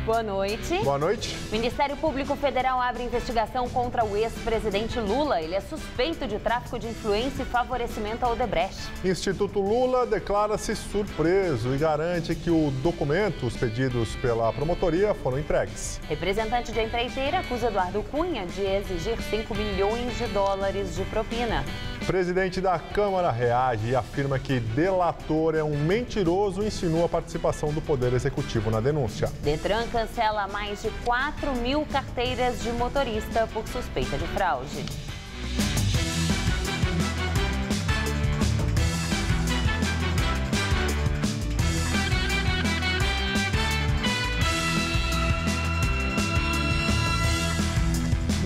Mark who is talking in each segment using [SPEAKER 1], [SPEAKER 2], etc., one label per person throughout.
[SPEAKER 1] Boa noite.
[SPEAKER 2] Boa noite.
[SPEAKER 1] O Ministério Público Federal abre investigação contra o ex-presidente Lula. Ele é suspeito de tráfico de influência e favorecimento ao Odebrecht.
[SPEAKER 2] Instituto Lula declara-se surpreso e garante que os documentos pedidos pela promotoria foram entregues.
[SPEAKER 1] Representante de empreiteira acusa Eduardo Cunha de exigir 5 milhões de dólares de propina.
[SPEAKER 2] Presidente da Câmara reage e afirma que delator é um mentiroso e insinua a participação do Poder Executivo na denúncia.
[SPEAKER 1] Detran cancela mais de 4 mil carteiras de motorista por suspeita de fraude.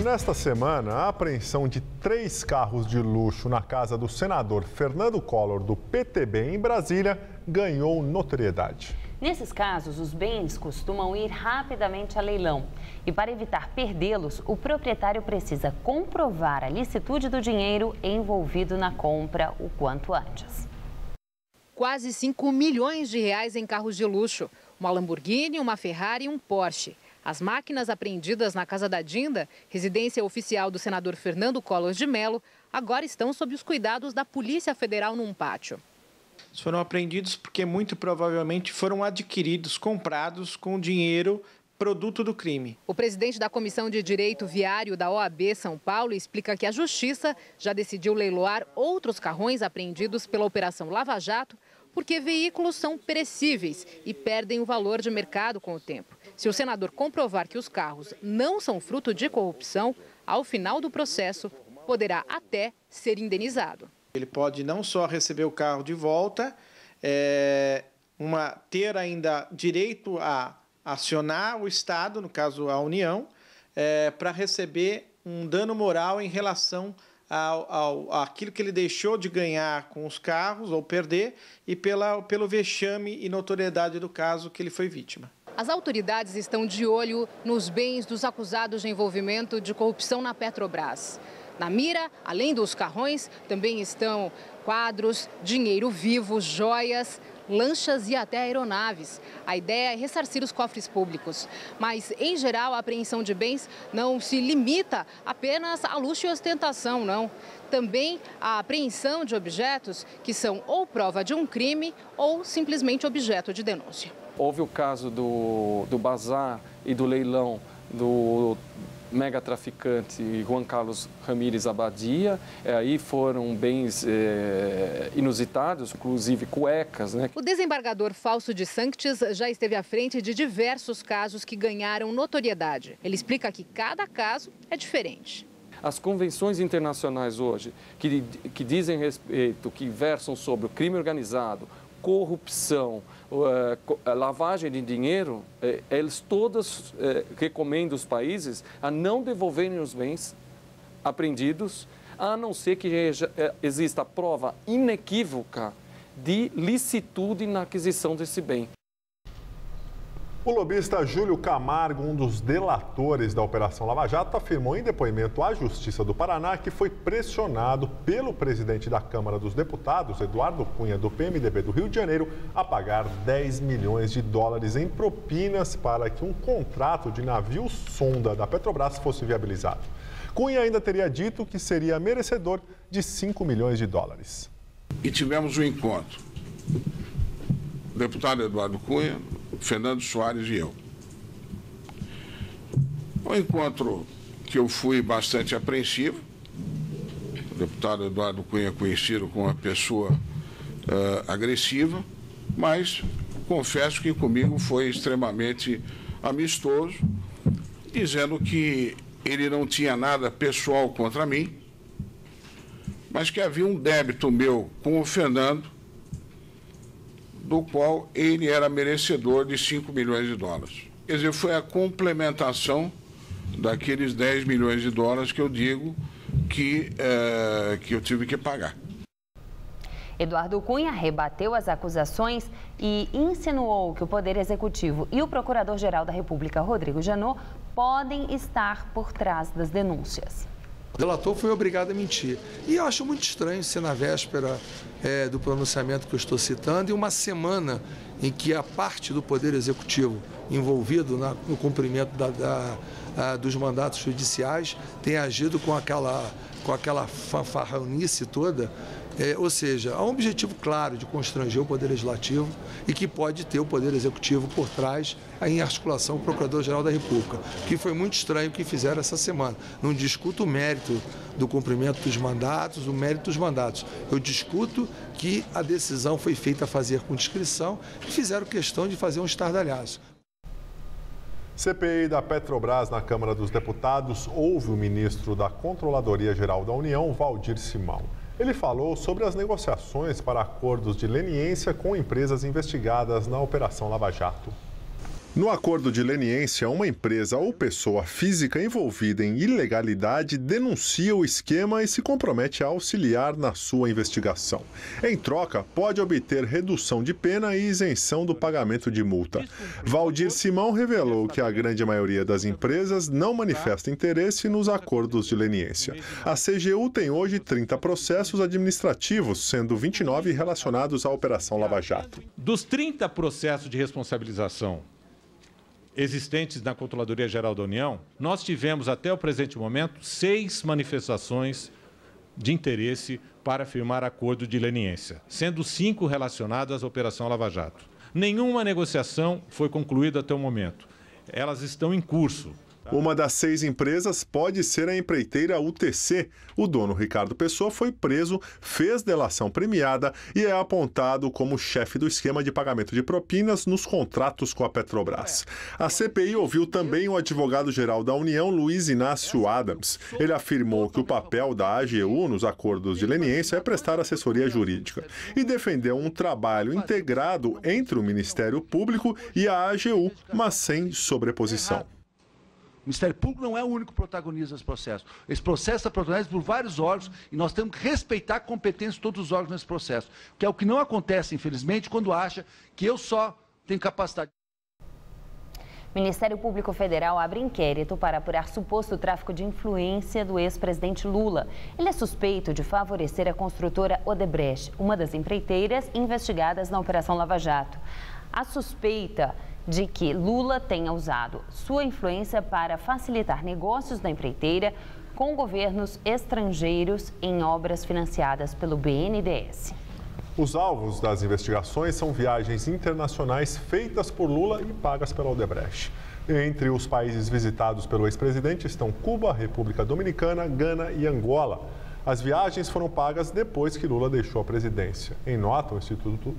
[SPEAKER 2] Nesta semana, a apreensão de 3 carros de luxo na casa do senador Fernando Collor, do PTB, em Brasília, ganhou notoriedade.
[SPEAKER 1] Nesses casos, os bens costumam ir rapidamente a leilão. E para evitar perdê-los, o proprietário precisa comprovar a licitude do dinheiro envolvido na compra o quanto antes.
[SPEAKER 3] Quase 5 milhões de reais em carros de luxo. Uma Lamborghini, uma Ferrari e um Porsche. As máquinas apreendidas na casa da Dinda, residência oficial do senador Fernando Collor de Mello, agora estão sob os cuidados da Polícia Federal num pátio.
[SPEAKER 4] Foram apreendidos porque muito provavelmente foram adquiridos, comprados com dinheiro produto do crime.
[SPEAKER 3] O presidente da Comissão de Direito Viário da OAB São Paulo explica que a Justiça já decidiu leiloar outros carrões apreendidos pela Operação Lava Jato, porque veículos são perecíveis e perdem o valor de mercado com o tempo. Se o senador comprovar que os carros não são fruto de corrupção, ao final do processo, poderá até ser indenizado.
[SPEAKER 4] Ele pode não só receber o carro de volta, ter ainda direito a acionar o Estado, no caso a União, para receber um dano moral em relação àquilo que ele deixou de ganhar com os carros ou perder e pelo vexame e notoriedade do caso que ele foi vítima.
[SPEAKER 3] As autoridades estão de olho nos bens dos acusados de envolvimento de corrupção na Petrobras. Na mira, além dos carrões, também estão quadros, dinheiro vivo, joias, lanchas e até aeronaves. A ideia é ressarcir os cofres públicos. Mas, em geral, a apreensão de bens não se limita apenas a luxo e ostentação, não. Também a apreensão de objetos que são ou prova de um crime ou simplesmente objeto de denúncia.
[SPEAKER 5] Houve o caso do bazar e do leilão do mega traficante Juan Carlos Ramírez Abadia. Aí foram bens inusitados, inclusive cuecas, né?
[SPEAKER 3] O desembargador Fausto de Sanctis já esteve à frente de diversos casos que ganharam notoriedade. Ele explica que cada caso é diferente.
[SPEAKER 5] As convenções internacionais hoje, que dizem respeito, que versam sobre o crime organizado, corrupção, lavagem de dinheiro, eles todas recomendam os países a não devolverem os bens apreendidos, a não ser que exista prova inequívoca de licitude na aquisição desse bem.
[SPEAKER 2] O lobista Júlio Camargo, um dos delatores da Operação Lava Jato, afirmou em depoimento à Justiça do Paraná que foi pressionado pelo presidente da Câmara dos Deputados, Eduardo Cunha, do PMDB do Rio de Janeiro, a pagar 10 milhões de dólares em propinas para que um contrato de navio sonda da Petrobras fosse viabilizado. Cunha ainda teria dito que seria merecedor de 5 milhões de dólares.
[SPEAKER 6] E tivemos um encontro. O deputado Eduardo Cunha, Fernando Soares e eu. Um encontro que eu fui bastante apreensivo. O deputado Eduardo Cunha é conhecido como uma pessoa agressiva, mas confesso que comigo foi extremamente amistoso, dizendo que ele não tinha nada pessoal contra mim, mas que havia um débito meu com o Fernando, do qual ele era merecedor de 5 milhões de dólares. Quer dizer, foi a complementação daqueles 10 milhões de dólares que eu digo que eu tive que pagar.
[SPEAKER 1] Eduardo Cunha rebateu as acusações e insinuou que o Poder Executivo e o Procurador-Geral da República, Rodrigo Janot, podem estar por trás das denúncias.
[SPEAKER 7] O delator foi obrigado a mentir. E eu acho muito estranho ser na véspera do pronunciamento que eu estou citando e uma semana em que a parte do Poder Executivo envolvido no cumprimento dos mandatos judiciais tem agido com aquela fanfarronice toda. Ou seja, há um objetivo claro de constranger o Poder Legislativo e que pode ter o Poder Executivo por trás, em articulação com o Procurador-Geral da República, que foi muito estranho o que fizeram essa semana. Não discuto o mérito do cumprimento dos mandatos, o mérito dos mandatos. Eu discuto que a decisão foi feita a fazer com discrição e fizeram questão de fazer um estardalhaço.
[SPEAKER 2] CPI da Petrobras na Câmara dos Deputados ouve o ministro da Controladoria Geral da União, Valdir Simão. Ele falou sobre as negociações para acordos de leniência com empresas investigadas na Operação Lava Jato. No acordo de leniência, uma empresa ou pessoa física envolvida em ilegalidade denuncia o esquema e se compromete a auxiliar na sua investigação. Em troca, pode obter redução de pena e isenção do pagamento de multa. Valdir Simão revelou que a grande maioria das empresas não manifesta interesse nos acordos de leniência. A CGU tem hoje 30 processos administrativos, sendo 29 relacionados à Operação Lava Jato.
[SPEAKER 8] Dos 30 processos de responsabilização existentes na Controladoria Geral da União, nós tivemos até o presente momento 6 manifestações de interesse para firmar acordo de leniência, sendo 5 relacionadas à Operação Lava Jato. Nenhuma negociação foi concluída até o momento. Elas estão em curso.
[SPEAKER 2] Uma das 6 empresas pode ser a empreiteira UTC. O dono Ricardo Pessoa foi preso, fez delação premiada e é apontado como chefe do esquema de pagamento de propinas nos contratos com a Petrobras. A CPI ouviu também o advogado-geral da União, Luiz Inácio Adams. Ele afirmou que o papel da AGU nos acordos de leniência é prestar assessoria jurídica e defendeu um trabalho integrado entre o Ministério Público e a AGU, mas sem sobreposição.
[SPEAKER 9] O Ministério Público não é o único protagonista desse processo. Esse processo está protagonizado por vários órgãos e nós temos que respeitar a competência de todos os órgãos nesse processo, que é o que não acontece, infelizmente, quando acha que eu só tenho capacidade.
[SPEAKER 1] O Ministério Público Federal abre inquérito para apurar suposto tráfico de influência do ex-presidente Lula. Ele é suspeito de favorecer a construtora Odebrecht, uma das empreiteiras investigadas na Operação Lava Jato. A suspeita de que Lula tenha usado sua influência para facilitar negócios da empreiteira com governos estrangeiros em obras financiadas pelo BNDES.
[SPEAKER 2] Os alvos das investigações são viagens internacionais feitas por Lula e pagas pela Odebrecht. Entre os países visitados pelo ex-presidente estão Cuba, República Dominicana, Gana e Angola. As viagens foram pagas depois que Lula deixou a presidência. Em nota, o Instituto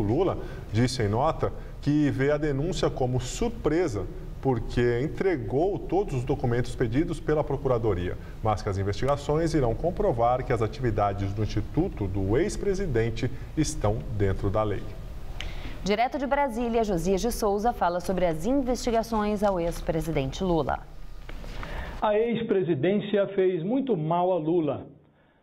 [SPEAKER 2] Lula disse em nota que vê a denúncia como surpresa, porque entregou todos os documentos pedidos pela Procuradoria, mas que as investigações irão comprovar que as atividades do Instituto do ex-presidente estão dentro da lei.
[SPEAKER 1] Direto de Brasília, Josias de Souza fala sobre as investigações ao ex-presidente Lula.
[SPEAKER 10] A ex-presidência fez muito mal a Lula.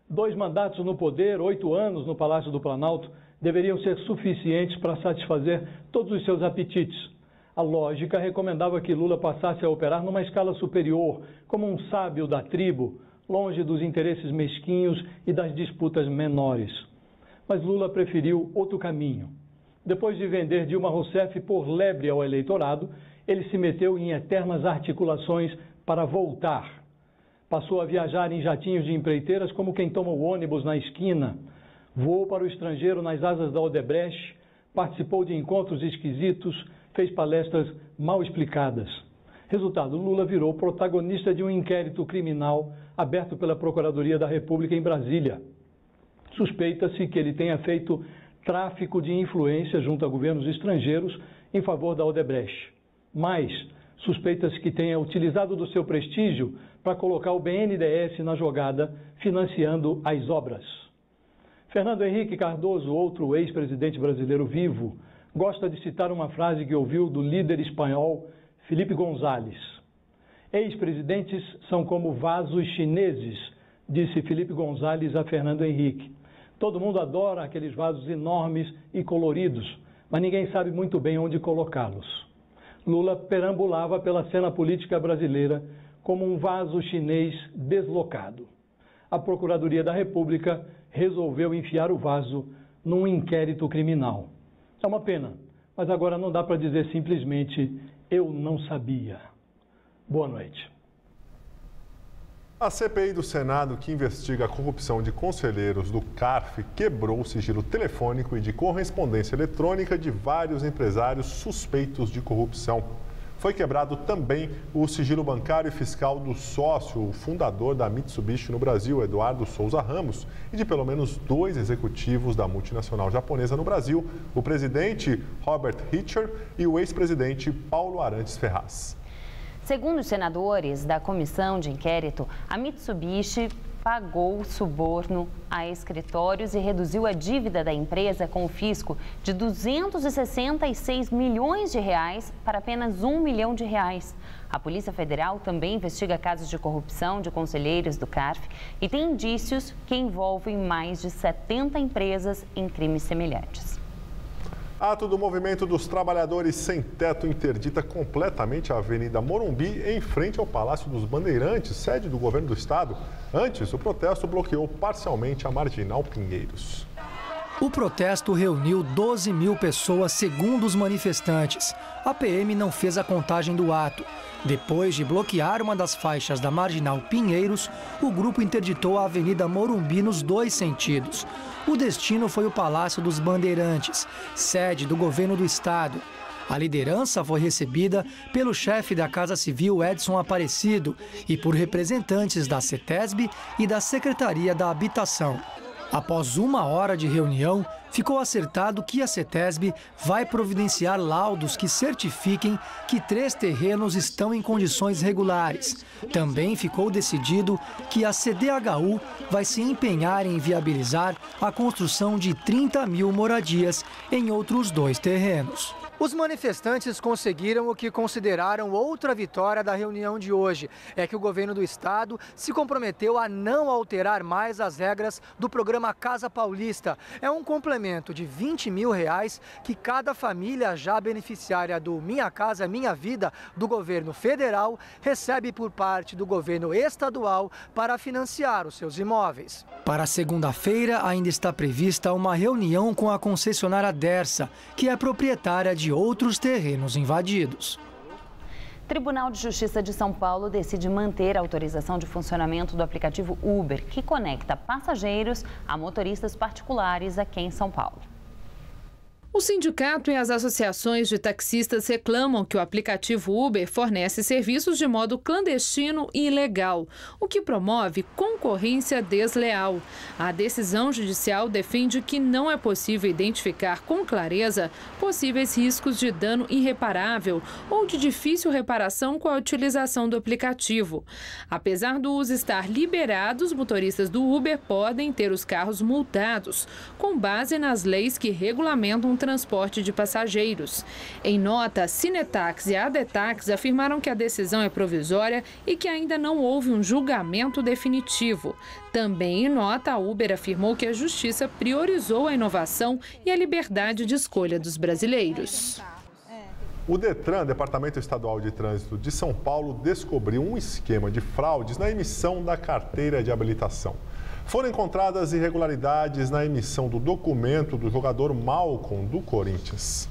[SPEAKER 10] 2 mandatos no poder, 8 anos no Palácio do Planalto, deveriam ser suficientes para satisfazer todos os seus apetites. A lógica recomendava que Lula passasse a operar numa escala superior, como um sábio da tribo, longe dos interesses mesquinhos e das disputas menores. Mas Lula preferiu outro caminho. Depois de vender Dilma Rousseff por lebre ao eleitorado, ele se meteu em eternas articulações para voltar. Passou a viajar em jatinhos de empreiteiras como quem toma o ônibus na esquina. Voou para o estrangeiro nas asas da Odebrecht, participou de encontros esquisitos, fez palestras mal explicadas. Resultado, Lula virou protagonista de um inquérito criminal aberto pela Procuradoria da República em Brasília. Suspeita-se que ele tenha feito tráfico de influência junto a governos estrangeiros em favor da Odebrecht. Mas suspeita-se que tenha utilizado do seu prestígio para colocar o BNDES na jogada, financiando as obras. Fernando Henrique Cardoso, outro ex-presidente brasileiro vivo, gosta de citar uma frase que ouviu do líder espanhol Felipe González. Ex-presidentes são como vasos chineses, disse Felipe González a Fernando Henrique. Todo mundo adora aqueles vasos enormes e coloridos, mas ninguém sabe muito bem onde colocá-los. Lula perambulava pela cena política brasileira como um vaso chinês deslocado. A Procuradoria da República resolveu enfiar o vaso num inquérito criminal. É uma pena, mas agora não dá para dizer simplesmente eu não sabia. Boa noite.
[SPEAKER 2] A CPI do Senado, que investiga a corrupção de conselheiros do CARF, quebrou o sigilo telefônico e de correspondência eletrônica de vários empresários suspeitos de corrupção. Foi quebrado também o sigilo bancário e fiscal do sócio, o fundador da Mitsubishi no Brasil, Eduardo Souza Ramos, e de pelo menos 2 executivos da multinacional japonesa no Brasil, o presidente Robert Richer e o ex-presidente Paulo Arantes Ferraz.
[SPEAKER 1] Segundo os senadores da comissão de inquérito, a Mitsubishi pagou suborno a escritórios e reduziu a dívida da empresa com o fisco de 266 milhões de reais para apenas 1 milhão de reais. A Polícia Federal também investiga casos de corrupção de conselheiros do CARF e tem indícios que envolvem mais de 70 empresas em crimes semelhantes.
[SPEAKER 2] Ato do Movimento dos Trabalhadores Sem Teto interdita completamente a Avenida Morumbi em frente ao Palácio dos Bandeirantes, sede do governo do estado. Antes, o protesto bloqueou parcialmente a Marginal Pinheiros.
[SPEAKER 11] O protesto reuniu 12 mil pessoas, segundo os manifestantes. A PM não fez a contagem do ato. Depois de bloquear uma das faixas da Marginal Pinheiros, o grupo interditou a Avenida Morumbi nos 2 sentidos. O destino foi o Palácio dos Bandeirantes, sede do governo do estado. A liderança foi recebida pelo chefe da Casa Civil, Edson Aparecido, e por representantes da CETESB e da Secretaria da Habitação. Após 1 hora de reunião, ficou acertado que a CETESB vai providenciar laudos que certifiquem que 3 terrenos estão em condições regulares. Também ficou decidido que a CDHU vai se empenhar em viabilizar a construção de 30 mil moradias em outros 2 terrenos. Os manifestantes conseguiram o que consideraram outra vitória da reunião de hoje. É que o governo do estado se comprometeu a não alterar mais as regras do programa Casa Paulista. É um complemento de R$20 mil que cada família já beneficiária do Minha Casa Minha Vida do governo federal recebe por parte do governo estadual para financiar os seus imóveis. Para segunda-feira ainda está prevista uma reunião com a concessionária Dersa, que é proprietária de outros terrenos invadidos.
[SPEAKER 1] Tribunal de Justiça de São Paulo decide manter a autorização de funcionamento do aplicativo Uber, que conecta passageiros a motoristas particulares aqui em São Paulo.
[SPEAKER 3] O sindicato e as associações de taxistas reclamam que o aplicativo Uber fornece serviços de modo clandestino e ilegal, o que promove concorrência desleal. A decisão judicial defende que não é possível identificar com clareza possíveis riscos de dano irreparável ou de difícil reparação com a utilização do aplicativo. Apesar do uso estar liberado, os motoristas do Uber podem ter os carros multados, com base nas leis que regulamentam o transporte de passageiros. Em nota, a Cinetax e a Adetax afirmaram que a decisão é provisória e que ainda não houve um julgamento definitivo. Também em nota, a Uber afirmou que a Justiça priorizou a inovação e a liberdade de escolha dos brasileiros.
[SPEAKER 2] O Detran, Departamento Estadual de Trânsito de São Paulo, descobriu um esquema de fraudes na emissão da carteira de habilitação. Foram encontradas irregularidades na emissão do documento do jogador Malcom, do Corinthians.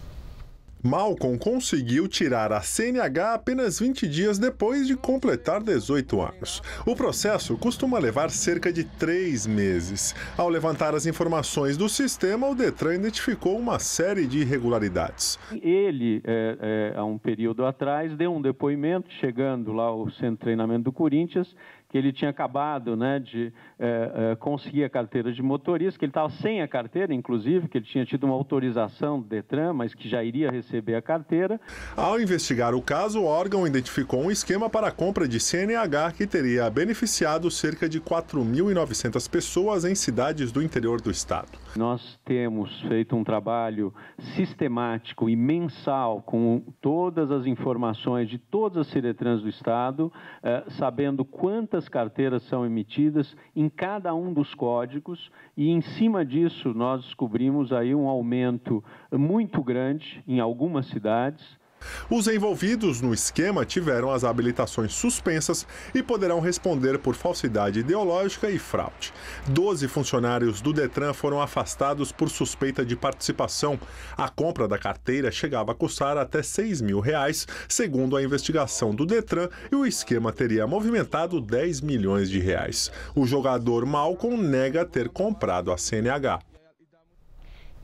[SPEAKER 2] Malcom conseguiu tirar a CNH apenas 20 dias depois de completar 18 anos. O processo costuma levar cerca de 3 meses. Ao levantar as informações do sistema, o Detran identificou uma série de irregularidades.
[SPEAKER 12] Ele, há um período atrás, deu um depoimento, chegando lá ao centro de treinamento do Corinthians, que ele tinha acabado de conseguir a carteira de motorista, que ele estava sem a carteira, inclusive, que ele tinha tido uma autorização do Detran, mas que já iria receber a carteira.
[SPEAKER 2] Ao investigar o caso, o órgão identificou um esquema para a compra de CNH que teria beneficiado cerca de 4.900 pessoas em cidades do interior do estado.
[SPEAKER 12] Nós temos feito um trabalho sistemático e mensal com todas as informações de todas as Ciretrans do estado, sabendo quantas carteiras são emitidas em cada um dos códigos, e em cima disso nós descobrimos aí um aumento muito grande em algumas cidades.
[SPEAKER 2] Os envolvidos no esquema tiveram as habilitações suspensas e poderão responder por falsidade ideológica e fraude. 12 funcionários do Detran foram afastados por suspeita de participação. A compra da carteira chegava a custar até R$6 mil, segundo a investigação do Detran, e o esquema teria movimentado R$10 milhões. O jogador Malcolm nega ter comprado a CNH.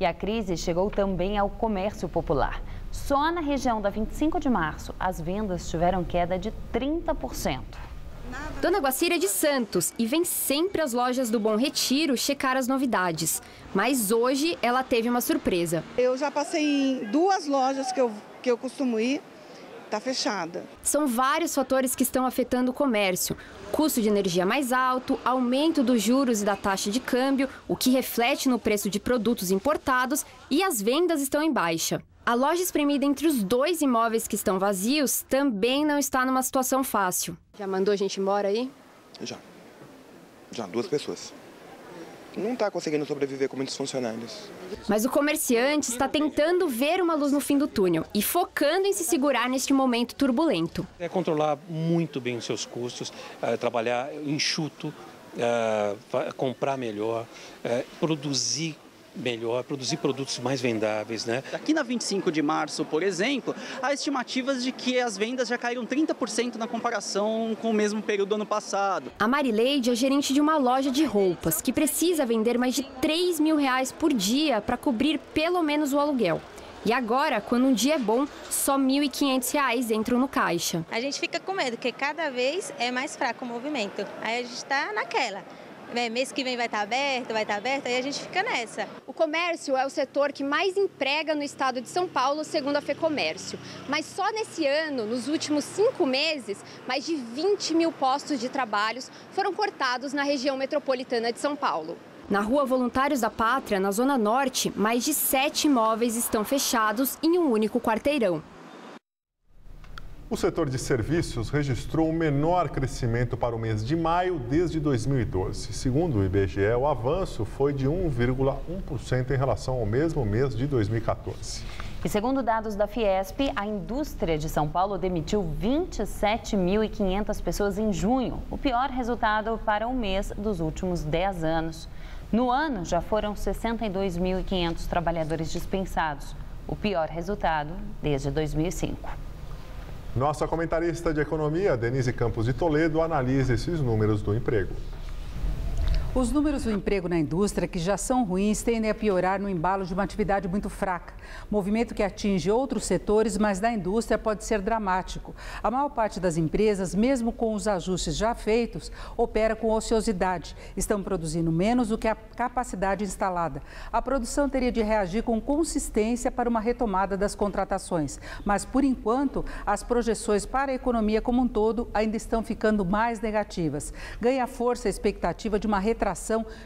[SPEAKER 1] E a crise chegou também ao comércio popular. Só na região da 25 de março, as vendas tiveram queda de 30%.
[SPEAKER 13] Dona Guacira é de Santos e vem sempre às lojas do Bom Retiro checar as novidades. Mas hoje ela teve uma surpresa.
[SPEAKER 14] Eu já passei em 2 lojas que eu costumo ir, tá fechada.
[SPEAKER 13] São vários fatores que estão afetando o comércio. Custo de energia mais alto, aumento dos juros e da taxa de câmbio, o que reflete no preço de produtos importados, e as vendas estão em baixa. A loja espremida entre os 2 imóveis que estão vazios também não está numa situação fácil. Já mandou a gente embora aí?
[SPEAKER 15] Já 2 pessoas. Não está conseguindo sobreviver com muitos funcionários.
[SPEAKER 13] Mas o comerciante está tentando ver uma luz no fim do túnel e focando em se segurar neste momento turbulento.
[SPEAKER 16] É controlar muito bem os seus custos, trabalhar enxuto, comprar melhor, produzir melhor, produzir produtos mais vendáveis, né?
[SPEAKER 17] Aqui na 25 de março, por exemplo, há estimativas de que as vendas já caíram 30% na comparação com o mesmo período do ano passado.
[SPEAKER 13] A Marileide é gerente de uma loja de roupas que precisa vender mais de R$3 mil por dia para cobrir pelo menos o aluguel. E agora, quando um dia é bom, só R$ 1.500 entram no caixa.
[SPEAKER 18] A gente fica com medo, porque cada vez é mais fraco o movimento. Aí a gente está naquela. Mês que vem vai estar aberto, aí a gente fica nessa.
[SPEAKER 13] O comércio é o setor que mais emprega no estado de São Paulo, segundo a FEComércio. Mas só nesse ano, nos últimos 5 meses, mais de 20 mil postos de trabalho foram cortados na região metropolitana de São Paulo. Na Rua Voluntários da Pátria, na Zona Norte, mais de 7 imóveis estão fechados em um único quarteirão.
[SPEAKER 2] O setor de serviços registrou o menor crescimento para o mês de maio desde 2012. Segundo o IBGE, o avanço foi de 1,1% em relação ao mesmo mês de 2014.
[SPEAKER 1] E segundo dados da Fiesp, a indústria de São Paulo demitiu 27.500 pessoas em junho, o pior resultado para um mês dos últimos 10 anos. No ano, já foram 62.500 trabalhadores dispensados, o pior resultado desde 2005.
[SPEAKER 2] Nossa comentarista de economia, Denise Campos de Toledo, analisa esses números do emprego.
[SPEAKER 19] Os números do emprego na indústria, que já são ruins, tendem a piorar no embalo de uma atividade muito fraca. Movimento que atinge outros setores, mas na indústria pode ser dramático. A maior parte das empresas, mesmo com os ajustes já feitos, opera com ociosidade. Estão produzindo menos do que a capacidade instalada. A produção teria de reagir com consistência para uma retomada das contratações. Mas, por enquanto, as projeções para a economia como um todo ainda estão ficando mais negativas. Ganha força a expectativa de uma retração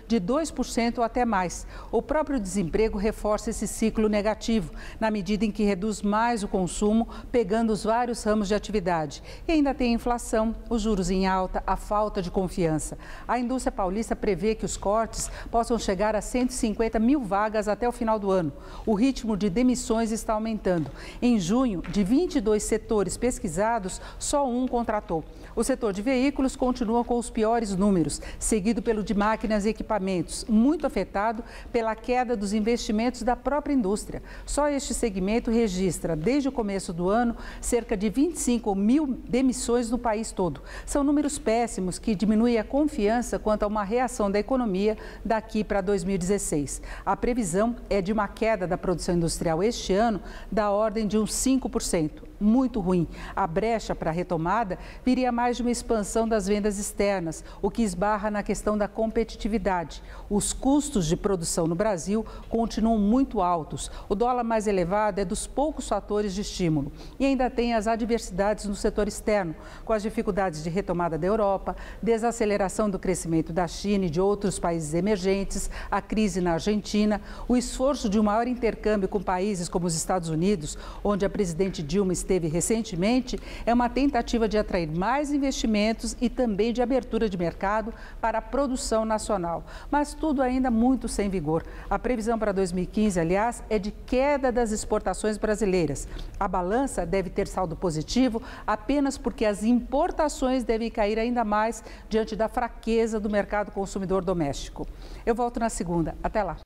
[SPEAKER 19] de 2% ou até mais. O próprio desemprego reforça esse ciclo negativo, na medida em que reduz mais o consumo, pegando os vários ramos de atividade. E ainda tem a inflação, os juros em alta, a falta de confiança. A indústria paulista prevê que os cortes possam chegar a 150 mil vagas até o final do ano. O ritmo de demissões está aumentando. Em junho, de 22 setores pesquisados, só um contratou. O setor de veículos continua com os piores números, seguido pelo de máquinas e equipamentos, muito afetado pela queda dos investimentos da própria indústria. Só este segmento registra, desde o começo do ano, cerca de 25 mil demissões no país todo. São números péssimos que diminuem a confiança quanto a uma reação da economia daqui para 2016. A previsão é de uma queda da produção industrial este ano da ordem de uns 5%. Muito ruim. A brecha para a retomada viria mais de uma expansão das vendas externas, o que esbarra na questão da competitividade. Os custos de produção no Brasil continuam muito altos. O dólar mais elevado é dos poucos fatores de estímulo. E ainda tem as adversidades no setor externo, com as dificuldades de retomada da Europa, desaceleração do crescimento da China e de outros países emergentes, a crise na Argentina, o esforço de um maior intercâmbio com países como os Estados Unidos, onde a presidente Dilma esteve teve recentemente é uma tentativa de atrair mais investimentos e também de abertura de mercado para a produção nacional. Mas tudo ainda muito sem vigor. A previsão para 2015, aliás, é de queda das exportações brasileiras. A balança deve ter saldo positivo apenas porque as importações devem cair ainda mais diante da fraqueza do mercado consumidor doméstico. Eu volto na segunda. Até lá.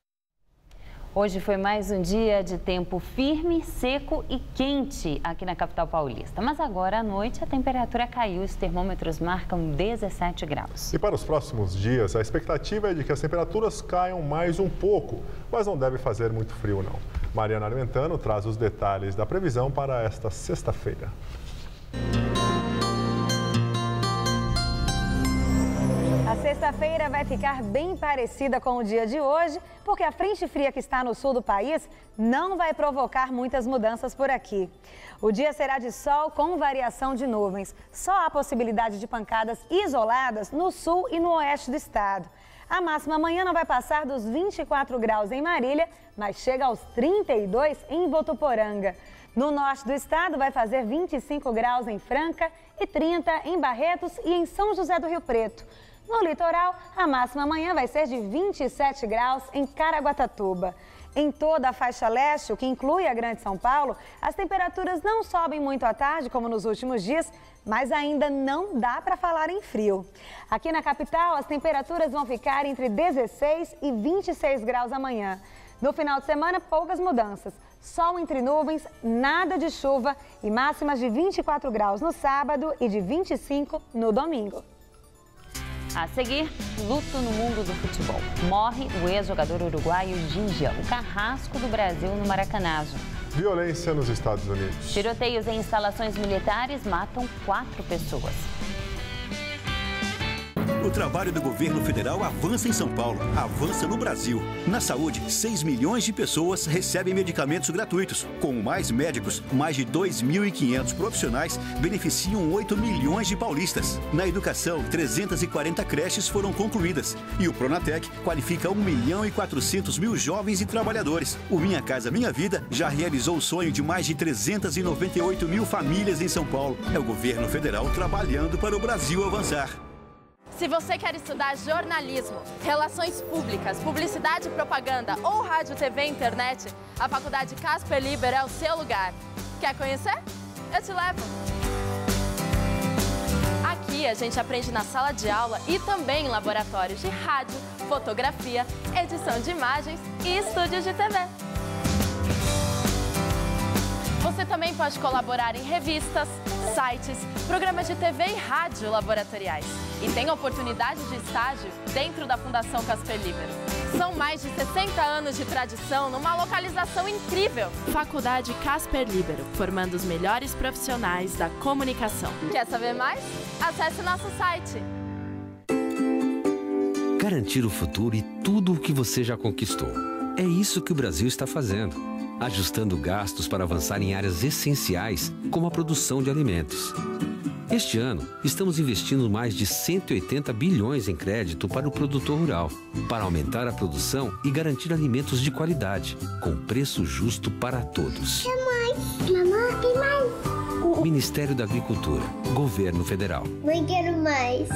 [SPEAKER 1] Hoje foi mais um dia de tempo firme, seco e quente aqui na capital paulista. Mas agora à noite a temperatura caiu, os termômetros marcam 17 graus.
[SPEAKER 2] E para os próximos dias, a expectativa é de que as temperaturas caiam mais um pouco, mas não deve fazer muito frio não. Mariana Armentano traz os detalhes da previsão para esta sexta-feira.
[SPEAKER 20] A sexta-feira vai ficar bem parecida com o dia de hoje, porque a frente fria que está no sul do país não vai provocar muitas mudanças por aqui. O dia será de sol com variação de nuvens. Só há possibilidade de pancadas isoladas no sul e no oeste do estado. A máxima amanhã não vai passar dos 24 graus em Marília, mas chega aos 32 em Votuporanga. No norte do estado vai fazer 25 graus em Franca e 30 em Barretos e em São José do Rio Preto. No litoral, a máxima amanhã vai ser de 27 graus em Caraguatatuba. Em toda a faixa leste, o que inclui a Grande São Paulo, as temperaturas não sobem muito à tarde, como nos últimos dias, mas ainda não dá para falar em frio. Aqui na capital, as temperaturas vão ficar entre 16 e 26 graus amanhã. No final de semana, poucas mudanças. Sol entre nuvens, nada de chuva e máximas de 24 graus no sábado e de 25 no domingo.
[SPEAKER 1] A seguir, luto no mundo do futebol. Morre o ex-jogador uruguaio Ginja, o carrasco do Brasil no Maracanazo.
[SPEAKER 2] Violência nos Estados Unidos.
[SPEAKER 1] Tiroteios em instalações militares matam 4 pessoas.
[SPEAKER 21] O trabalho do governo federal avança em São Paulo, avança no Brasil. Na saúde, 6 milhões de pessoas recebem medicamentos gratuitos. Com mais médicos, mais de 2.500 profissionais beneficiam 8 milhões de paulistas. Na educação, 340 creches foram concluídas. E o Pronatec qualifica 1.400.000 jovens e trabalhadores. O Minha Casa Minha Vida já realizou o sonho de mais de 398.000 famílias em São Paulo. É o governo federal trabalhando para o Brasil avançar.
[SPEAKER 22] Se você quer estudar jornalismo, relações públicas, publicidade e propaganda ou rádio, TV e internet, a Faculdade Casper Libero é o seu lugar. Quer conhecer? Eu te levo! Aqui a gente aprende na sala de aula e também em laboratórios de rádio, fotografia, edição de imagens e estúdios de TV. Você também pode colaborar em revistas, sites, programas de TV e rádio laboratoriais. E tem oportunidade de estágio dentro da Fundação Casper Libero. São mais de 60 anos de tradição numa localização incrível. Faculdade Casper Libero, formando os melhores profissionais da comunicação. Quer saber mais? Acesse nosso site.
[SPEAKER 23] Garantir o futuro e tudo o que você já conquistou. É isso que o Brasil está fazendo. Ajustando gastos para avançar em áreas essenciais, como a produção de alimentos. Este ano, estamos investindo mais de 180 bilhões em crédito para o produtor rural, para aumentar a produção e garantir alimentos de qualidade, com preço justo para todos.
[SPEAKER 24] Mamãe, tem mais.
[SPEAKER 23] Ministério da Agricultura, Governo Federal.
[SPEAKER 24] Não quero mais.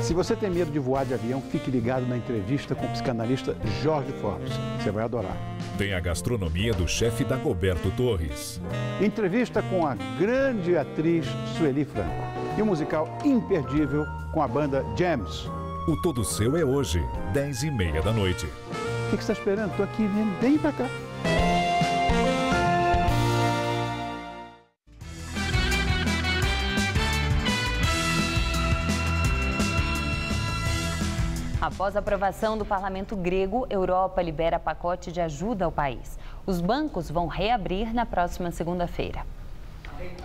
[SPEAKER 25] Se você tem medo de voar de avião, fique ligado na entrevista com o psicanalista Jorge Forbes. Você vai adorar.
[SPEAKER 26] Tem a gastronomia do chefe Dagoberto Torres.
[SPEAKER 25] Entrevista com a grande atriz Sueli Franco. E um musical imperdível com a banda Jams.
[SPEAKER 26] O Todo Seu é hoje, 10h30 da noite.
[SPEAKER 25] O que você está esperando? Estou aqui vindo. Vem pra cá.
[SPEAKER 1] Após a aprovação do parlamento grego, Europa libera pacote de ajuda ao país. Os bancos vão reabrir na próxima segunda-feira.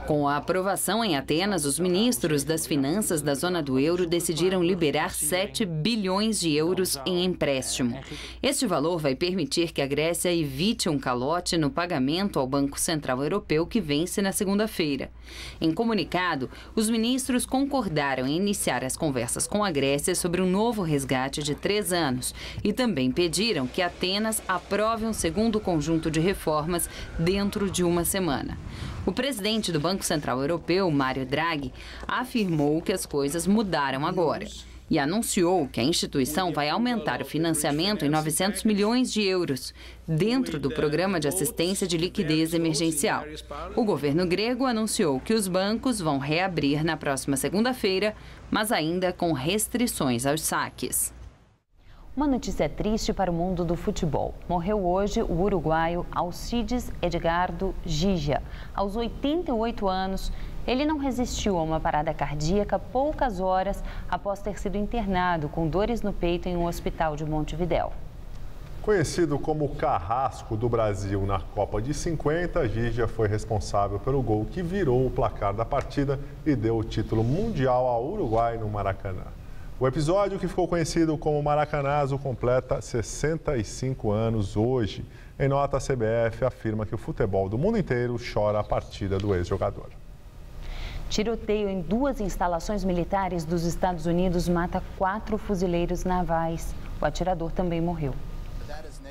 [SPEAKER 1] Com a aprovação em Atenas, os ministros das finanças da zona do euro decidiram liberar 7 bilhões de euros em empréstimo. Este valor vai permitir que a Grécia evite um calote no pagamento ao Banco Central Europeu, que vence na segunda-feira. Em comunicado, os ministros concordaram em iniciar as conversas com a Grécia sobre um novo resgate de 3 anos e também pediram que Atenas aprove um segundo conjunto de reformas dentro de uma semana. O presidente do Banco Central Europeu, Mário Draghi, afirmou que as coisas mudaram agora e anunciou que a instituição vai aumentar o financiamento em 900 milhões de euros, dentro do programa de assistência de liquidez emergencial. O governo grego anunciou que os bancos vão reabrir na próxima segunda-feira, mas ainda com restrições aos saques. Uma notícia triste para o mundo do futebol. Morreu hoje o uruguaio Alcides Edgardo Gigia. Aos 88 anos, ele não resistiu a uma parada cardíaca poucas horas após ter sido internado com dores no peito em um hospital de Montevidéu.
[SPEAKER 2] Conhecido como o Carrasco do Brasil na Copa de 50, Gigia foi responsável pelo gol que virou o placar da partida e deu o título mundial ao Uruguai no Maracanã. O episódio, que ficou conhecido como Maracanazo, completa 65 anos hoje. Em nota, a CBF afirma que o futebol do mundo inteiro chora a partida do ex-jogador.
[SPEAKER 1] Tiroteio em 2 instalações militares dos Estados Unidos mata 4 fuzileiros navais. O atirador também morreu.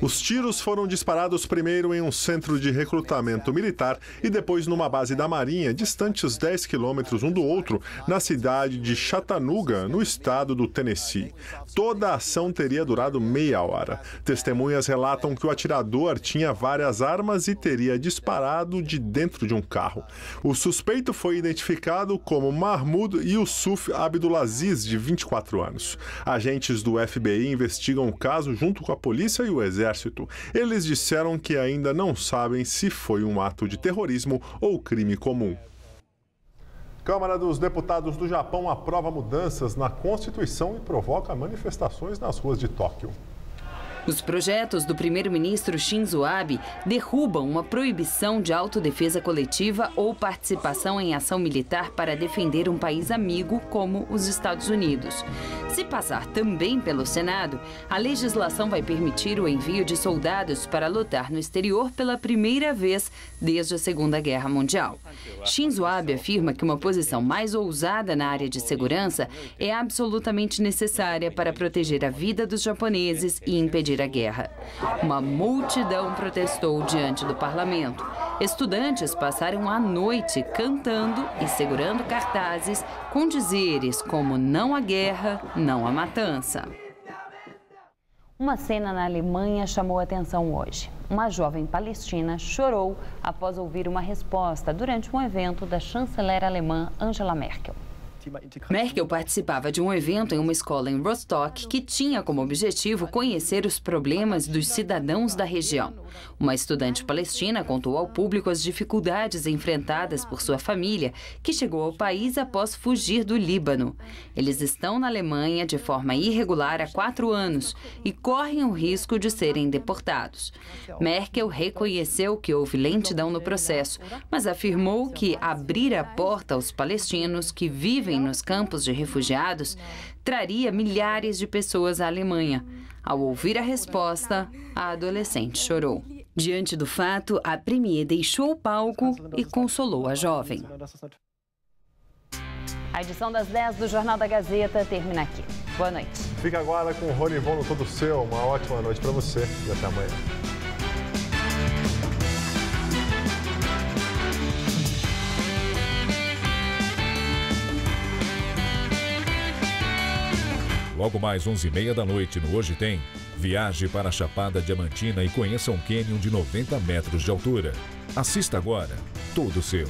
[SPEAKER 2] Os tiros foram disparados primeiro em um centro de recrutamento militar e depois numa base da Marinha, distantes 10 quilômetros um do outro, na cidade de Chattanooga, no estado do Tennessee. Toda a ação teria durado meia hora. Testemunhas relatam que o atirador tinha várias armas e teria disparado de dentro de um carro. O suspeito foi identificado como Mahmoud Yusuf Abdulaziz, de 24 anos. Agentes do FBI investigam o caso junto com a polícia e o exército. Eles disseram que ainda não sabem se foi um ato de terrorismo ou crime comum. Câmara dos Deputados do Japão aprova mudanças na Constituição e provoca manifestações nas ruas de Tóquio.
[SPEAKER 1] Os projetos do primeiro-ministro Shinzo Abe derrubam uma proibição de autodefesa coletiva ou participação em ação militar para defender um país amigo como os Estados Unidos. Se passar também pelo Senado, a legislação vai permitir o envio de soldados para lutar no exterior pela primeira vez desde a Segunda Guerra Mundial. Shinzo Abe afirma que uma posição mais ousada na área de segurança é absolutamente necessária para proteger a vida dos japoneses e impedir a guerra. Uma multidão protestou diante do parlamento. Estudantes passaram a noite cantando e segurando cartazes com dizeres como "não à guerra, não à matança". Uma cena na Alemanha chamou a atenção hoje. Uma jovem palestina chorou após ouvir uma resposta durante um evento da chanceler alemã Angela Merkel. Merkel participava de um evento em uma escola em Rostock que tinha como objetivo conhecer os problemas dos cidadãos da região. Uma estudante palestina contou ao público as dificuldades enfrentadas por sua família, que chegou ao país após fugir do Líbano. Eles estão na Alemanha de forma irregular há 4 anos e correm o risco de serem deportados. Merkel reconheceu que houve lentidão no processo, mas afirmou que abrir a porta aos palestinos que vivem nos campos de refugiados traria milhares de pessoas à Alemanha. Ao ouvir a resposta, a adolescente chorou. Diante do fato, a premier deixou o palco e consolou a jovem. A edição das 10 do Jornal da Gazeta termina aqui. Boa noite.
[SPEAKER 2] Fica agora com o Ronivon no Todo Seu. Uma ótima noite para você e até amanhã.
[SPEAKER 26] Logo mais 11h30 da noite no Hoje Tem, viaje para a Chapada Diamantina e conheça um cânion de 90 metros de altura. Assista agora, Todo Seu.